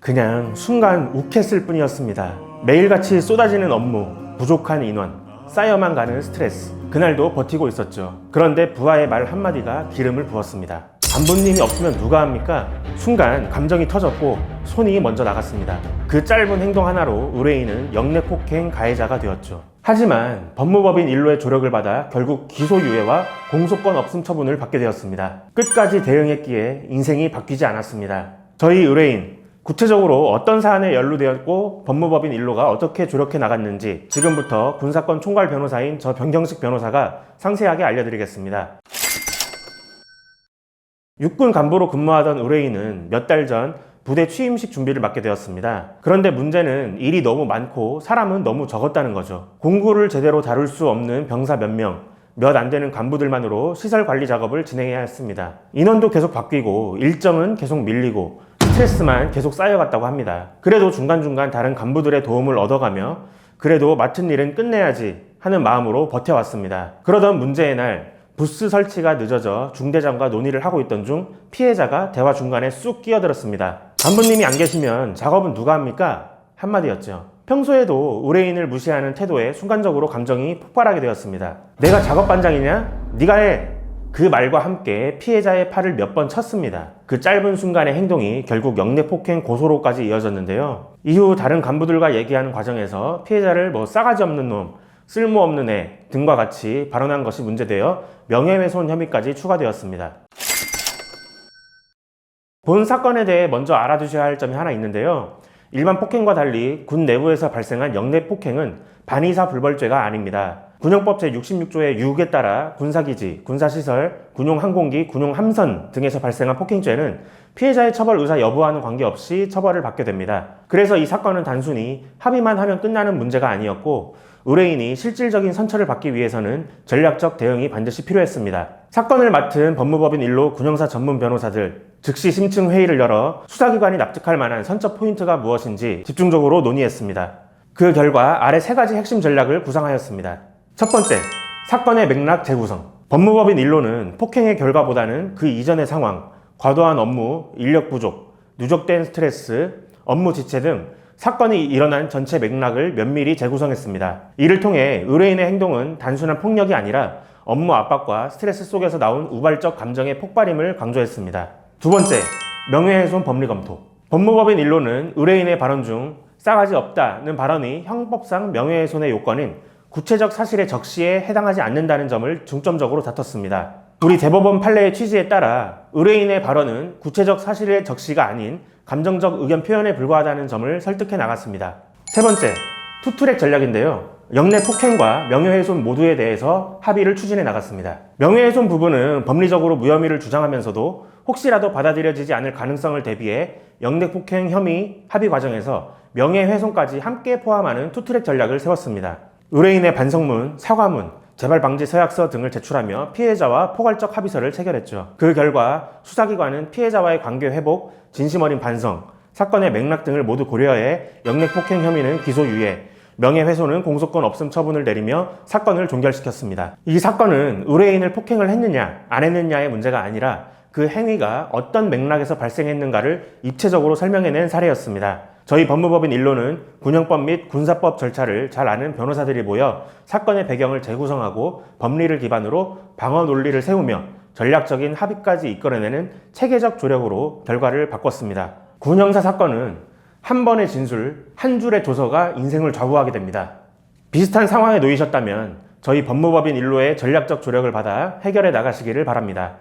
그냥 순간 욱했을 뿐이었습니다. 매일같이 쏟아지는 업무, 부족한 인원, 쌓여만 가는 스트레스. 그날도 버티고 있었죠. 그런데 부하의 말 한마디가 기름을 부었습니다. 간부님이 없으면 누가 합니까? 순간 감정이 터졌고 손이 먼저 나갔습니다. 그 짧은 행동 하나로 의뢰인은 영내폭행 가해자가 되었죠. 하지만 법무법인 일로의 조력을 받아 결국 기소유예와 공소권 없음 처분을 받게 되었습니다. 끝까지 대응했기에 인생이 바뀌지 않았습니다. 저희 의뢰인 구체적으로 어떤 사안에 연루되었고 법무법인 일로가 어떻게 조력해 나갔는지 지금부터 군사권 총괄 변호사인 저 변경식 변호사가 상세하게 알려드리겠습니다. 육군 간부로 근무하던 의뢰인은 몇 달 전 부대 취임식 준비를 맡게 되었습니다. 그런데 문제는 일이 너무 많고 사람은 너무 적었다는 거죠. 공구를 제대로 다룰 수 없는 병사 몇 명, 몇 안 되는 간부들만으로 시설 관리 작업을 진행해야 했습니다. 인원도 계속 바뀌고 일정은 계속 밀리고 스트레스만 계속 쌓여갔다고 합니다. 그래도 중간중간 다른 간부들의 도움을 얻어가며 그래도 맡은 일은 끝내야지 하는 마음으로 버텨왔습니다. 그러던 문제의 날 부스 설치가 늦어져 중대장과 논의를 하고 있던 중 피해자가 대화 중간에 쑥 끼어들었습니다. 간부님이 안 계시면 작업은 누가 합니까? 한마디였죠. 평소에도 의뢰인을 무시하는 태도에 순간적으로 감정이 폭발하게 되었습니다. 내가 작업반장이냐? 네가 해! 그 말과 함께 피해자의 팔을 몇 번 쳤습니다. 그 짧은 순간의 행동이 결국 영내폭행 고소로까지 이어졌는데요. 이후 다른 간부들과 얘기하는 과정에서 피해자를 싸가지 없는 놈, 쓸모없는 애 등과 같이 발언한 것이 문제되어 명예훼손 혐의까지 추가되었습니다. 본 사건에 대해 먼저 알아두셔야 할 점이 하나 있는데요. 일반 폭행과 달리 군 내부에서 발생한 영내폭행은 반의사 불벌죄가 아닙니다. 군용법 제66조의 6에 따라 군사기지, 군사시설, 군용항공기, 군용함선 등에서 발생한 폭행죄는 피해자의 처벌 의사 여부와는 관계없이 처벌을 받게 됩니다. 그래서 이 사건은 단순히 합의만 하면 끝나는 문제가 아니었고 의뢰인이 실질적인 선처를 받기 위해서는 전략적 대응이 반드시 필요했습니다. 사건을 맡은 법무법인 일로 군형사 전문 변호사들 즉시 심층 회의를 열어 수사기관이 납득할 만한 선처 포인트가 무엇인지 집중적으로 논의했습니다. 그 결과 아래 3가지 핵심 전략을 구상하였습니다. 첫 번째, 사건의 맥락 재구성. 법무법인 일로는 폭행의 결과보다는 그 이전의 상황, 과도한 업무, 인력 부족, 누적된 스트레스, 업무 지체 등 사건이 일어난 전체 맥락을 면밀히 재구성했습니다. 이를 통해 의뢰인의 행동은 단순한 폭력이 아니라 업무 압박과 스트레스 속에서 나온 우발적 감정의 폭발임을 강조했습니다. 두 번째, 명예훼손 법리 검토. 법무법인 일로는 의뢰인의 발언 중 싸가지 없다는 발언이 형법상 명예훼손의 요건인 구체적 사실의 적시에 해당하지 않는다는 점을 중점적으로 다퉜습니다. 우리 대법원 판례의 취지에 따라 의뢰인의 발언은 구체적 사실의 적시가 아닌 감정적 의견 표현에 불과하다는 점을 설득해 나갔습니다. 세 번째, 투트랙 전략인데요. 영내 폭행과 명예훼손 모두에 대해서 합의를 추진해 나갔습니다. 명예훼손 부분은 법리적으로 무혐의를 주장하면서도 혹시라도 받아들여지지 않을 가능성을 대비해 영내 폭행 혐의 합의 과정에서 명예훼손까지 함께 포함하는 투트랙 전략을 세웠습니다. 의뢰인의 반성문, 사과문, 재발방지 서약서 등을 제출하며 피해자와 포괄적 합의서를 체결했죠. 그 결과 수사기관은 피해자와의 관계 회복, 진심 어린 반성, 사건의 맥락 등을 모두 고려해 영내폭행 혐의는 기소유예, 명예훼손은 공소권 없음 처분을 내리며 사건을 종결시켰습니다. 이 사건은 의뢰인을 폭행을 했느냐 안 했느냐의 문제가 아니라 그 행위가 어떤 맥락에서 발생했는가를 입체적으로 설명해낸 사례였습니다. 저희 법무법인 일로는 군형법 및 군사법 절차를 잘 아는 변호사들이 모여 사건의 배경을 재구성하고 법리를 기반으로 방어 논리를 세우며 전략적인 합의까지 이끌어내는 체계적 조력으로 결과를 바꿨습니다. 군형사 사건은 한 번의 진술, 한 줄의 조서가 인생을 좌우하게 됩니다. 비슷한 상황에 놓이셨다면 저희 법무법인 일로의 전략적 조력을 받아 해결해 나가시기를 바랍니다.